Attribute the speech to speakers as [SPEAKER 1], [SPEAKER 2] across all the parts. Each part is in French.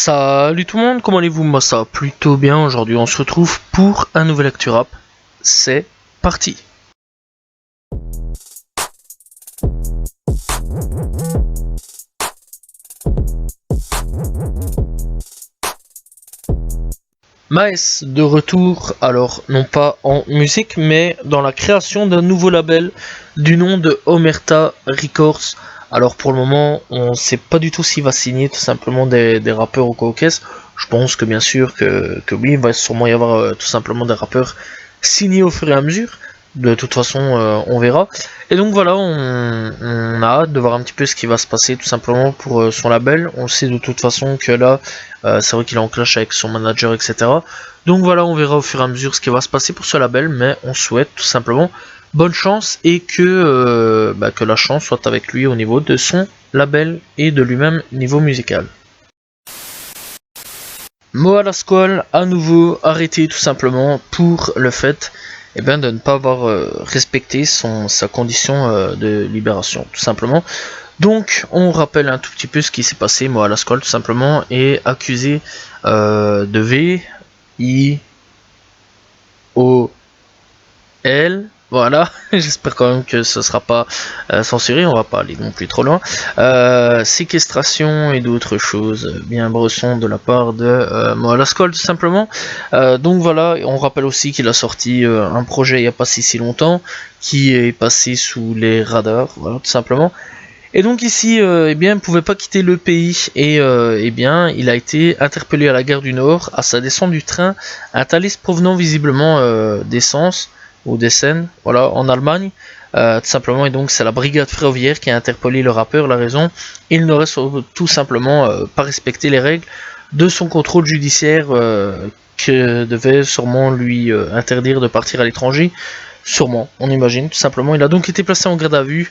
[SPEAKER 1] Salut tout le monde, comment allez-vous? Moi ça va plutôt bien, aujourd'hui on se retrouve pour un nouvel Actu Rap. C'est parti. Maes de retour, alors non pas en musique mais dans la création d'un nouveau label du nom de Omerta Records. Alors pour le moment on sait pas du tout s'il va signer tout simplement des rappeurs au Caucase. Je pense que bien sûr que oui, il va sûrement y avoir tout simplement des rappeurs signés au fur et à mesure. De toute façon on verra. Et donc voilà, on a hâte de voir un petit peu ce qui va se passer tout simplement pour son label. On sait de toute façon que là c'est vrai qu'il est en clash avec son manager, etc. Donc voilà, on verra au fur et à mesure ce qui va se passer pour ce label, mais on souhaite tout simplement bonne chance et que la chance soit avec lui au niveau de son label et de lui-même niveau musical. Moa Lasquale à nouveau arrêté tout simplement pour le fait de ne pas avoir respecté sa condition de libération tout simplement. Donc on rappelle un tout petit peu ce qui s'est passé. Moa Lasquale tout simplement est accusé de VIOL. Voilà, j'espère quand même que ce sera pas censuré, on va pas aller non plus trop loin. Séquestration et d'autres choses bien bressons de la part de Moa Lasquale tout simplement. Donc voilà, on rappelle aussi qu'il a sorti un projet il n'y a pas si longtemps qui est passé sous les radars, voilà tout simplement. Et donc ici, il ne pouvait pas quitter le pays et il a été interpellé à la gare du Nord à sa descente du train, un Thalys provenant visiblement d'Essence ou d'Essen, voilà, en Allemagne, tout simplement. Et donc c'est la brigade ferroviaire qui a interpellé le rappeur. La raison, il n'aurait tout simplement pas respecté les règles de son contrôle judiciaire que devait sûrement lui interdire de partir à l'étranger. Sûrement, on imagine, tout simplement. Il a donc été placé en garde à vue,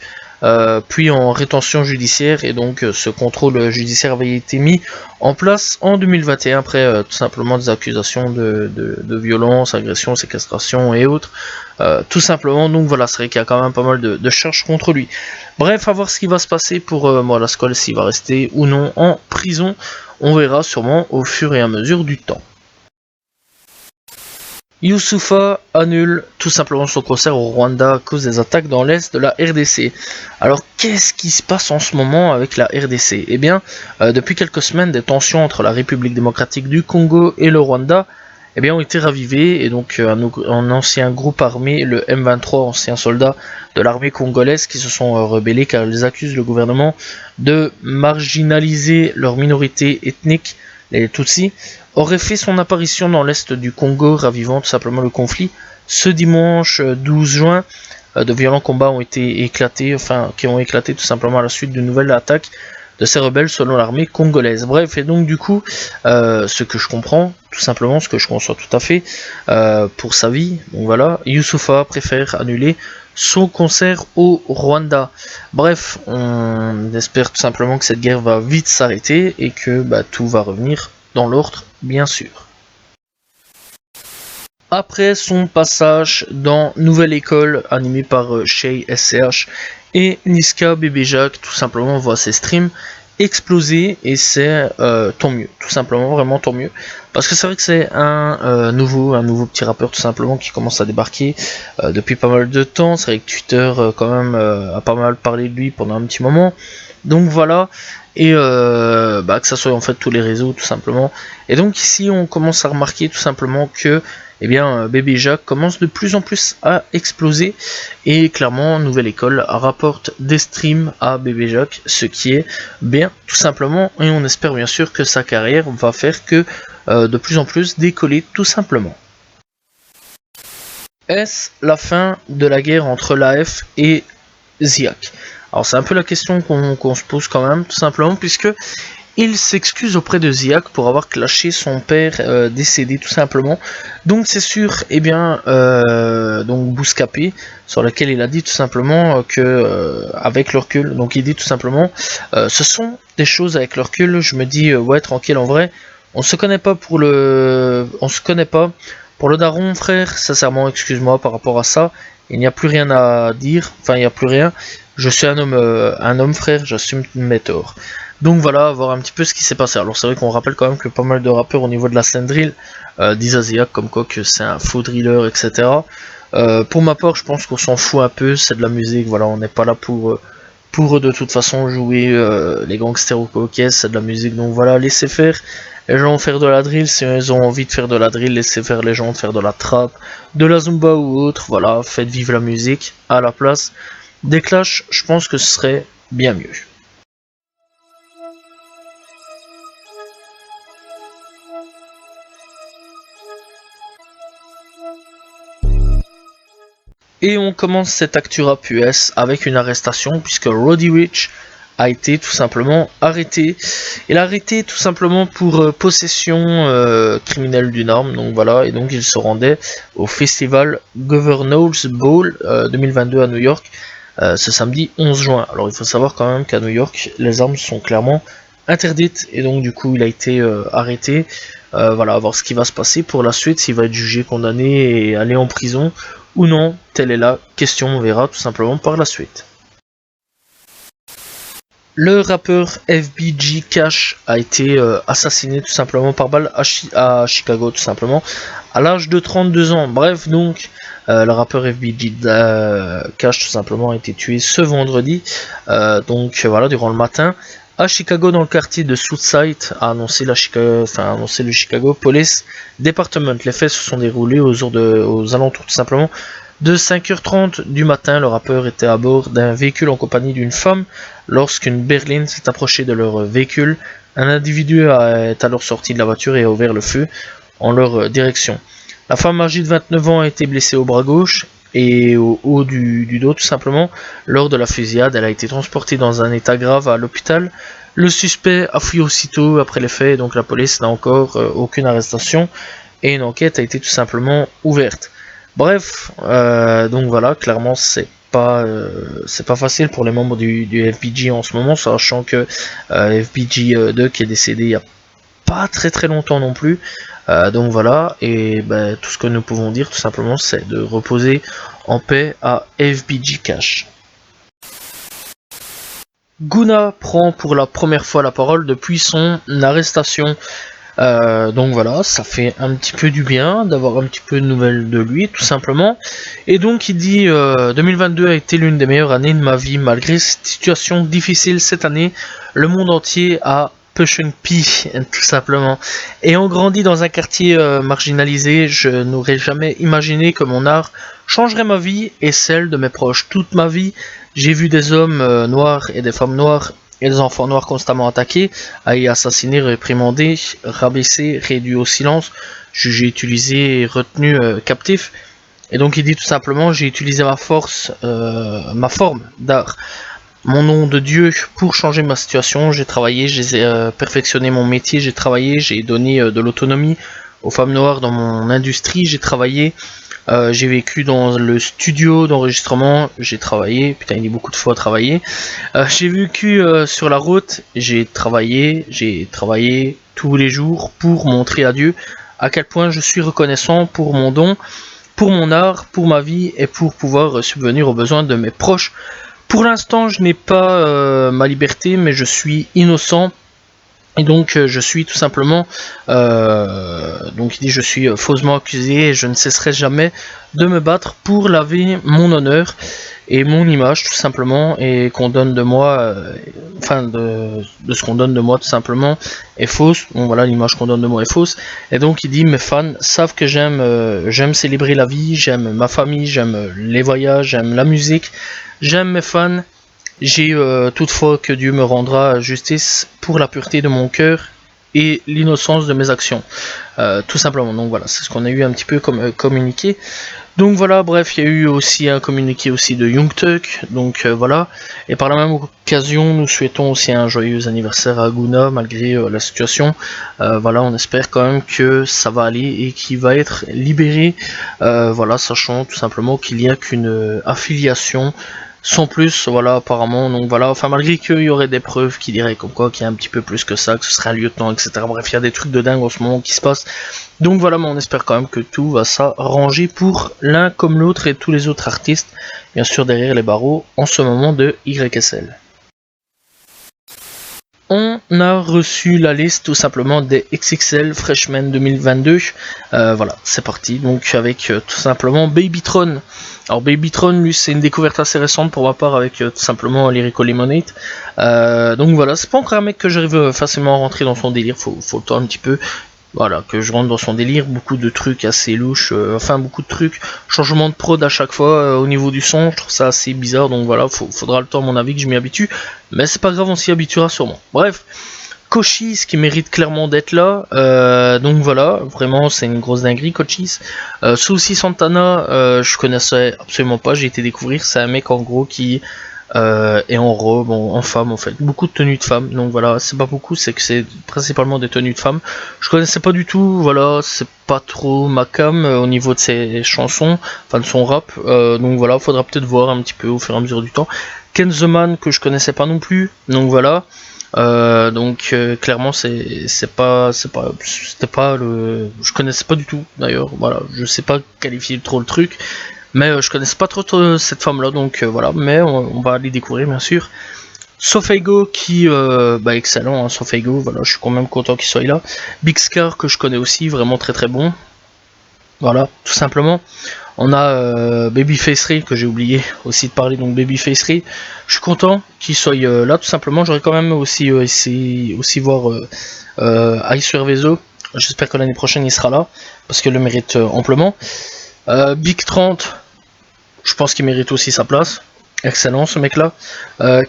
[SPEAKER 1] puis en rétention judiciaire, et donc ce contrôle judiciaire avait été mis en place en 2021 après tout simplement des accusations de violence, agression, séquestration et autres. Tout simplement, donc voilà, c'est vrai qu'il y a quand même pas mal de charges contre lui. Bref, à voir ce qui va se passer pour Moa Lasquale, s'il va rester ou non en prison. On verra sûrement au fur et à mesure du temps. Youssoupha annule tout simplement son concert au Rwanda à cause des attaques dans l'est de la RDC. Alors qu'est-ce qui se passe en ce moment avec la RDC? Eh bien, depuis quelques semaines, des tensions entre la République démocratique du Congo et le Rwanda ont été ravivées, et donc un ancien groupe armé, le M23, anciens soldats de l'armée congolaise qui se sont rebellés car ils accusent le gouvernement de marginaliser leur minorité ethnique, les Tutsis, aurait fait son apparition dans l'est du Congo, ravivant tout simplement le conflit. Ce dimanche 12 juin, de violents combats ont éclaté tout simplement à la suite d'une nouvelle attaque de ces rebelles selon l'armée congolaise. Bref, et donc du coup, ce que je comprends, tout simplement, ce que je conçois tout à fait, pour sa vie, donc voilà, Youssoupha préfère annuler son concert au Rwanda. Bref, on espère tout simplement que cette guerre va vite s'arrêter et que tout va revenir dans l'ordre, bien sûr. Après son passage dans Nouvelle École, animé par Shay SCH et Niska Bébé Jacques, tout simplement, on voit ses streams exploser, et c'est tant mieux, tout simplement, vraiment tant mieux, parce que c'est vrai que c'est un nouveau petit rappeur tout simplement qui commence à débarquer depuis pas mal de temps. C'est vrai que Twitter quand même a pas mal parlé de lui pendant un petit moment, donc voilà, et que ça soit en fait tous les réseaux tout simplement. Et donc ici on commence à remarquer tout simplement que Bébé Jacques commence de plus en plus à exploser, et clairement Nouvelle École rapporte des streams à Bébé Jacques, ce qui est bien tout simplement, et on espère bien sûr que sa carrière va faire que de plus en plus décoller tout simplement. Est-ce la fin de la guerre entre l'AF et Ziak? Alors c'est un peu la question qu'on se pose quand même, tout simplement, puisque il s'excuse auprès de Ziak pour avoir clashé son père décédé tout simplement. Donc c'est sûr, donc Bouscapé, sur lequel il a dit tout simplement que avec le recul, donc il dit tout simplement ce sont des choses avec le recul, je me dis ouais, tranquille, en vrai, on se connaît pas pour le daron, frère, sincèrement, excuse-moi par rapport à ça, il n'y a plus rien à dire, enfin il n'y a plus rien, je suis un homme frère, j'assume mes torts. Donc voilà, voir un petit peu ce qui s'est passé. Alors c'est vrai qu'on rappelle quand même que pas mal de rappeurs au niveau de la scène drill disent à Zia comme quoi que c'est un faux driller, etc. Pour ma part, je pense qu'on s'en fout un peu, c'est de la musique, voilà, on n'est pas là pour eux de toute façon jouer les gangsters ou ok, c'est de la musique, donc voilà, laissez faire les gens faire de la drill, si ils ont envie de faire de la drill, laissez faire les gens de faire de la trap, de la zumba ou autre, voilà, faites vivre la musique à la place des clashs, je pense que ce serait bien mieux. Et on commence cette actu rap US avec une arrestation puisque Roddy Ricch a été tout simplement arrêté. Il a arrêté tout simplement pour possession criminelle d'une arme, donc voilà, et donc il se rendait au festival Governor's Ball 2022 à New York ce samedi 11 juin. Alors il faut savoir quand même qu'à New York, les armes sont clairement interdites et donc du coup il a été arrêté. Voilà, à voir ce qui va se passer pour la suite, s'il va être jugé, condamné et aller en prison ou non, telle est la question, on verra tout simplement par la suite. Le rappeur FBG Cash a été assassiné tout simplement par balle à Chicago, tout simplement, à l'âge de 32 ans. Bref, donc, le rappeur FBG Cash tout simplement a été tué ce vendredi, donc voilà, durant le matin, à Chicago, dans le quartier de Southside, a annoncé le Chicago Police Department. Les faits se sont déroulés aux alentours tout simplement de 5h30 du matin. Le rappeur était à bord d'un véhicule en compagnie d'une femme lorsqu'une berline s'est approchée de leur véhicule. Un individu est alors sorti de la voiture et a ouvert le feu en leur direction. La femme âgée de 29 ans a été blessée au bras gauche et au haut du dos tout simplement. Lors de la fusillade, elle a été transportée dans un état grave à l'hôpital. Le suspect a fui aussitôt après les faits, donc la police n'a encore aucune arrestation et une enquête a été tout simplement ouverte. Bref, donc voilà, clairement c'est pas facile pour les membres du FBG en ce moment, sachant que FBG 2 qui est décédé il y a pas très longtemps non plus. Donc voilà, et tout ce que nous pouvons dire tout simplement c'est de reposer en paix à FBG Cash. Guna prend pour la première fois la parole depuis son arrestation. Donc voilà, ça fait un petit peu du bien d'avoir un petit peu de nouvelles de lui, tout simplement. Et donc il dit 2022 a été l'une des meilleures années de ma vie, malgré cette situation difficile cette année. Le monde entier a push and pee, tout simplement. Ayant grandi dans un quartier marginalisé, je n'aurais jamais imaginé que mon art changerait ma vie et celle de mes proches. Toute ma vie, j'ai vu des hommes noirs et des femmes noires et des enfants noirs constamment attaqués, haïs, assassinés, réprimandés, rabaissés, réduits au silence, jugés, utilisés et retenus captifs. Et donc il dit tout simplement, j'ai utilisé ma forme d'art, mon nom de Dieu pour changer ma situation. J'ai travaillé, j'ai perfectionné mon métier, j'ai travaillé, j'ai donné de l'autonomie aux femmes noires dans mon industrie, j'ai travaillé. J'ai vécu dans le studio d'enregistrement, j'ai travaillé, putain il dit beaucoup de fois travailler. J'ai vécu sur la route, j'ai travaillé tous les jours pour montrer à Dieu à quel point je suis reconnaissant pour mon don, pour mon art, pour ma vie et pour pouvoir subvenir aux besoins de mes proches. Pour l'instant je n'ai pas ma liberté mais je suis innocent. Et donc je suis tout simplement, donc il dit je suis faussement accusé et je ne cesserai jamais de me battre pour laver mon honneur et mon image tout simplement et qu'on donne de moi, de ce qu'on donne de moi tout simplement est fausse. Bon voilà, l'image qu'on donne de moi est fausse. Et donc il dit mes fans savent que j'aime célébrer la vie, j'aime ma famille, j'aime les voyages, j'aime la musique, j'aime mes fans. J'ai toutefois que Dieu me rendra justice pour la pureté de mon cœur et l'innocence de mes actions. Tout simplement, donc voilà, c'est ce qu'on a eu un petit peu comme communiqué. Donc voilà, bref, il y a eu aussi un communiqué aussi de Young Thug, donc voilà. Et par la même occasion, nous souhaitons aussi un joyeux anniversaire à Guna, malgré la situation. Voilà, on espère quand même que ça va aller et qu'il va être libéré. Voilà, sachant tout simplement qu'il n'y a qu'une affiliation sans plus, voilà, apparemment, donc voilà, enfin malgré qu'il y aurait des preuves qui diraient comme quoi qu'il y a un petit peu plus que ça, que ce serait un lieutenant, etc. Bref, il y a des trucs de dingue en ce moment qui se passent, donc voilà, mais on espère quand même que tout va s'arranger pour l'un comme l'autre et tous les autres artistes, bien sûr derrière les barreaux, en ce moment de YSL. On a reçu la liste tout simplement des XXL Freshman 2022. Voilà, c'est parti. Donc avec tout simplement Babytron. Alors Babytron, lui, c'est une découverte assez récente pour ma part avec tout simplement Lyrical Lemonade. Donc voilà, c'est pas encore un mec que j'arrive facilement à rentrer dans son délire. Faut le temps un petit peu. Voilà, que je rentre dans son délire, beaucoup de trucs assez louches, beaucoup de trucs, changement de prod à chaque fois au niveau du son, je trouve ça assez bizarre, donc voilà, faudra le temps à mon avis que je m'y habitue, mais c'est pas grave, on s'y habituera sûrement. Bref, Cochise qui mérite clairement d'être là, donc voilà, vraiment c'est une grosse dinguerie Cochise. Souci Santana, je connaissais absolument pas, j'ai été découvrir, c'est un mec en gros qui et en robe, en femme en fait, beaucoup de tenues de femmes, donc voilà, c'est pas beaucoup, c'est que c'est principalement des tenues de femmes. Je connaissais pas du tout, voilà, c'est pas trop ma cam au niveau de ses chansons, enfin de son rap, donc voilà, faudra peut-être voir un petit peu au fur et à mesure du temps. Ken the Man que je connaissais pas non plus, donc voilà. Clairement c'était pas le, je connaissais pas du tout d'ailleurs, voilà, je sais pas qualifier trop le truc, mais je connaissais pas trop cette femme là, donc voilà, mais on va aller découvrir bien sûr. Sofaigo qui excellent, hein, Sofaigo, voilà, je suis quand même content qu'il soit là. Big Scar que je connais aussi, vraiment très très bon, voilà, tout simplement. On a Babyface Ray que j'ai oublié aussi de parler, donc Babyface Ray, je suis content qu'il soit là tout simplement. J'aurais quand même aussi voir Ice Vezo, j'espère que l'année prochaine il sera là parce qu'il le mérite amplement. Big 30, je pense qu'il mérite aussi sa place. Excellent ce mec là.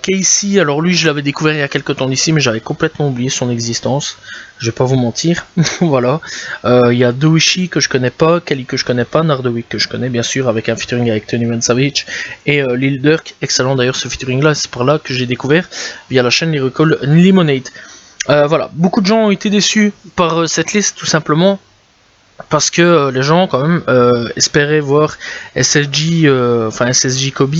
[SPEAKER 1] Casey, alors lui je l'avais découvert il y a quelques temps d'ici, mais j'avais complètement oublié son existence. Je vais pas vous mentir. Voilà. Il y a Doishi que je connais pas, Kali que je connais pas, Nardowick que je connais bien sûr, avec un featuring avec Tony Van Savage et Lil Durk. Excellent d'ailleurs ce featuring là, c'est par là que j'ai découvert via la chaîne Lyrical Lemonade. Voilà, beaucoup de gens ont été déçus par cette liste tout simplement. Parce que les gens quand même espéraient voir SSJ Kobe.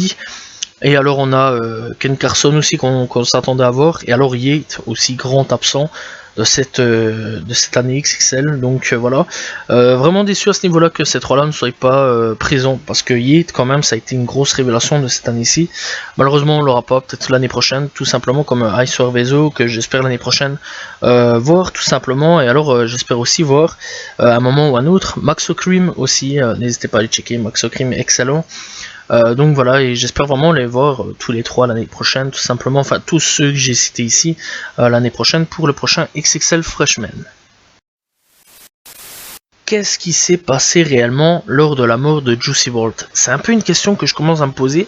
[SPEAKER 1] Et alors on a Ken Carson aussi qu'on s'attendait à voir. Et alors Yeat aussi grand absent de cette année XXL. Donc voilà. Vraiment déçu à ce niveau là que ces trois là ne soient pas présents. Parce que Yeat quand même ça a été une grosse révélation de cette année-ci. Malheureusement on l'aura pas peut-être l'année prochaine. Tout simplement comme Ice Vezo que j'espère l'année prochaine voir tout simplement. Et alors j'espère aussi voir à un moment ou à un autre Maxo Cream aussi. N'hésitez pas à aller checker, Maxo Cream excellent. Donc voilà, et j'espère vraiment les voir tous les trois l'année prochaine, tout simplement, enfin tous ceux que j'ai cités ici l'année prochaine pour le prochain XXL Freshman. Qu'est-ce qui s'est passé réellement lors de la mort de Juicy WRLD? C'est un peu une question que je commence à me poser,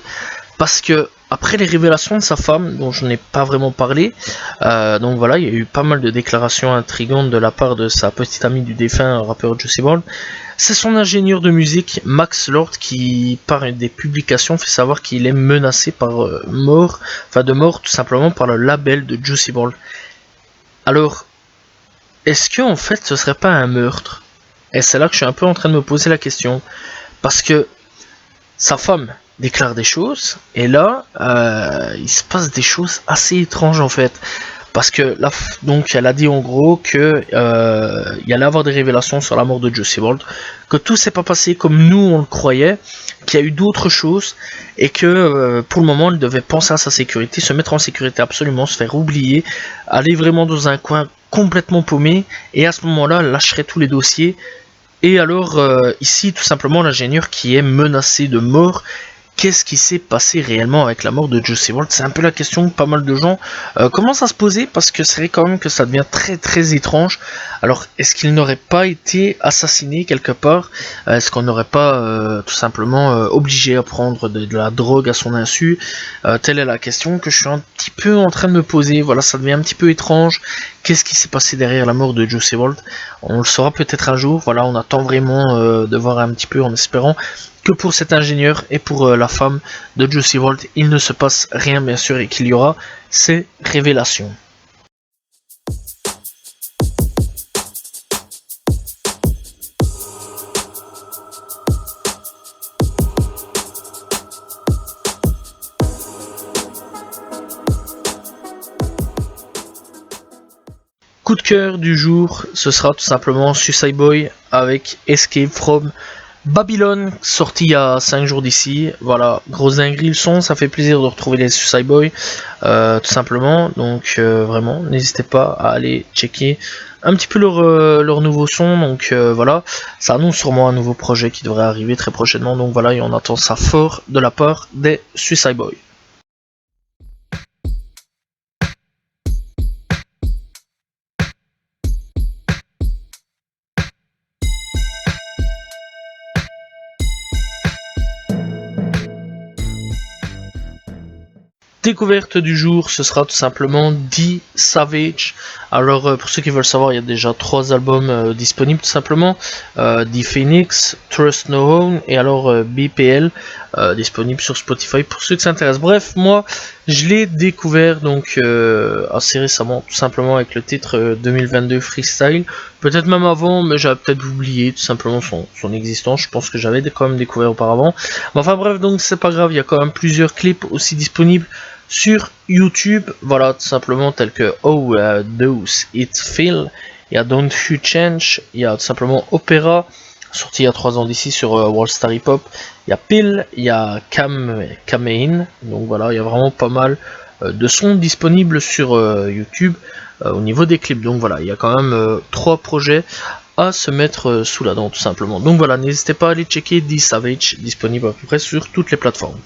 [SPEAKER 1] parce que après les révélations de sa femme, dont je n'ai pas vraiment parlé, donc voilà, il y a eu pas mal de déclarations intrigantes de la part de sa petite amie du défunt rappeur Juicy WRLD. C'est son ingénieur de musique, Max Lord, qui, par des publications, fait savoir qu'il est menacé par de mort tout simplement par le label de Juicy WRLD. Alors, est-ce que en fait ce serait pas un meurtre? Et c'est là que je suis un peu en train de me poser la question. Parce que sa femme déclare des choses, et là, il se passe des choses assez étranges en fait. Parce que là, donc elle a dit en gros que il y allait avoir des révélations sur la mort de Juicy WRLD, que tout s'est pas passé comme nous on le croyait, qu'il y a eu d'autres choses, et que pour le moment elle devait penser à sa sécurité, se mettre en sécurité absolument, se faire oublier, aller vraiment dans un coin complètement paumé, et à ce moment-là elle lâcherait tous les dossiers. Et alors ici tout simplement l'ingénieur qui est menacé de mort. Qu'est-ce qui s'est passé réellement avec la mort de Juicy WRLD? C'est un peu la question que pas mal de gens commencent à se poser, parce que c'est vrai quand même que ça devient très très étrange. Alors est-ce qu'il n'aurait pas été assassiné quelque part? Est-ce qu'on n'aurait pas tout simplement obligé à prendre de la drogue à son insu? Telle est la question que je suis un petit peu en train de me poser. Voilà, ça devient un petit peu étrange. Qu'est-ce qui s'est passé derrière la mort de Juicy WRLD? On le saura peut-être un jour. Voilà, on attend vraiment de voir un petit peu, en espérant que pour cet ingénieur et pour la femme de Juicy WRLD, il ne se passe rien bien sûr, et qu'il y aura ces révélations. Coup de cœur du jour, ce sera tout simplement Suicide Boy avec Escape From Babylone, sorti il y a 5 jours d'ici. Voilà, grosse dinguerie le son, ça fait plaisir de retrouver les Suicide Boys, tout simplement. Donc vraiment, n'hésitez pas à aller checker un petit peu leur nouveau son. Donc voilà, ça annonce sûrement un nouveau projet qui devrait arriver très prochainement. Donc voilà, et on attend ça fort de la part des Suicide Boys. Découverte du jour, ce sera tout simplement D Savage. Alors pour ceux qui veulent savoir, il y a déjà 3 albums disponibles tout simplement. D Phoenix, Trust No Home et alors BPL disponible sur Spotify pour ceux qui s'intéressent. Bref, moi je l'ai découvert donc assez récemment tout simplement avec le titre 2022 Freestyle. Peut-être même avant, mais j'avais peut-être oublié tout simplement son existence. Je pense que j'avais quand même découvert auparavant. Mais enfin bref, donc c'est pas grave, il y a quand même plusieurs clips aussi disponibles sur YouTube, voilà, tout simplement, tels que Oh Does It Feel, il y a Don't You Change, il y a tout simplement Opera, sorti il y a 3 ans d'ici sur World Star Hip Hop, il y a Pill, il y a Kamein, donc voilà, il y a vraiment pas mal de sons disponibles sur YouTube au niveau des clips, donc voilà, il y a quand même 3 projets à se mettre sous la dent tout simplement. Donc voilà, n'hésitez pas à aller checker D Savage, disponible à peu près sur toutes les plateformes.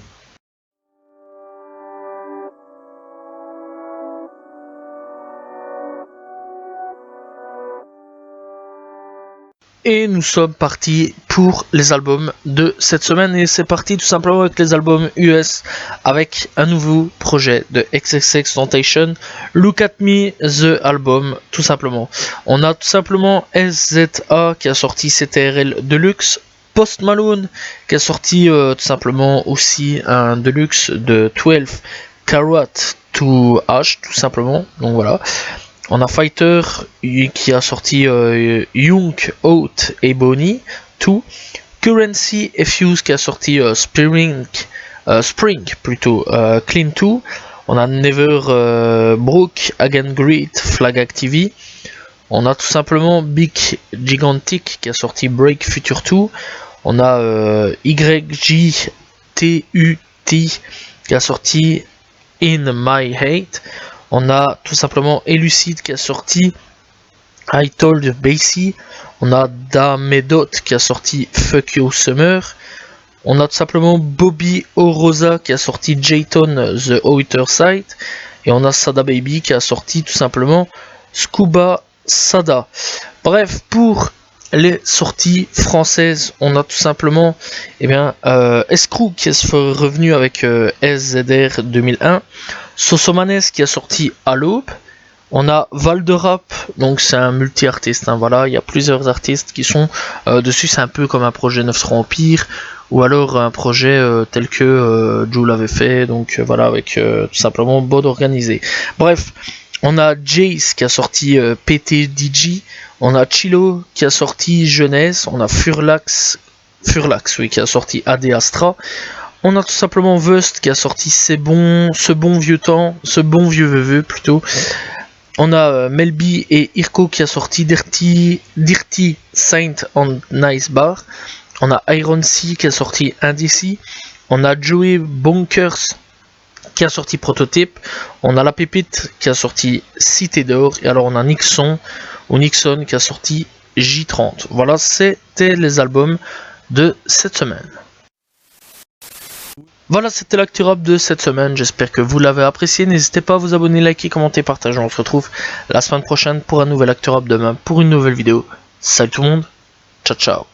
[SPEAKER 1] Et nous sommes partis pour les albums de cette semaine. Et c'est parti tout simplement avec les albums US. Avec un nouveau projet de XXXTentacion. Look at Me, The Album, tout simplement. On a tout simplement SZA qui a sorti CTRL Deluxe. Post Malone qui a sorti tout simplement aussi un Deluxe de 12 Carat to H, tout simplement. Donc voilà. On a Fighter qui a sorti Young, Out et Bonnie, tout. Currency et Fuse qui a sorti Spring plutôt, Clean 2. On a Never Broke, Again Great, Flag Activity. On a tout simplement Big Gigantic qui a sorti Break Future 2. On a YGTUT qui a sorti In My Hate. On a tout simplement Elucid qui a sorti I Told Basie. On a Damedot qui a sorti Fuck You Summer. On a tout simplement Bobby Orosa qui a sorti Jayton The Outer Side. Et on a Sada Baby qui a sorti tout simplement Scuba Sada. Bref, pour les sorties françaises, on a tout simplement Escrew qui est revenu avec SZR 2001. Sosomanes qui a sorti à l'aube. On a Valderap, donc c'est un multi-artiste, hein, voilà, il y a plusieurs artistes qui sont dessus, c'est un peu comme un projet 9 Empire, ou alors un projet tel que Joe l'avait fait, donc voilà, avec tout simplement Bod organisé. Bref, on a Jace qui a sorti PTDG, on a Chilo qui a sorti Jeunesse, on a Furlax qui a sorti AD Astra. On a tout simplement Vust qui a sorti ce bon vieux veveux plutôt. On a Melby et Irko qui a sorti Dirty Saint on Nice Bar. On a Iron Sea qui a sorti Indici. On a Joey Bonkers qui a sorti Prototype. On a La Pépite qui a sorti Cité d'Or. Et alors on a Nixon qui a sorti J30. Voilà, c'était les albums de cette semaine. Voilà, c'était l'actu rap de cette semaine, j'espère que vous l'avez apprécié, n'hésitez pas à vous abonner, liker, commenter, partager, on se retrouve la semaine prochaine pour un nouvel actu rap, demain pour une nouvelle vidéo. Salut tout le monde, ciao ciao.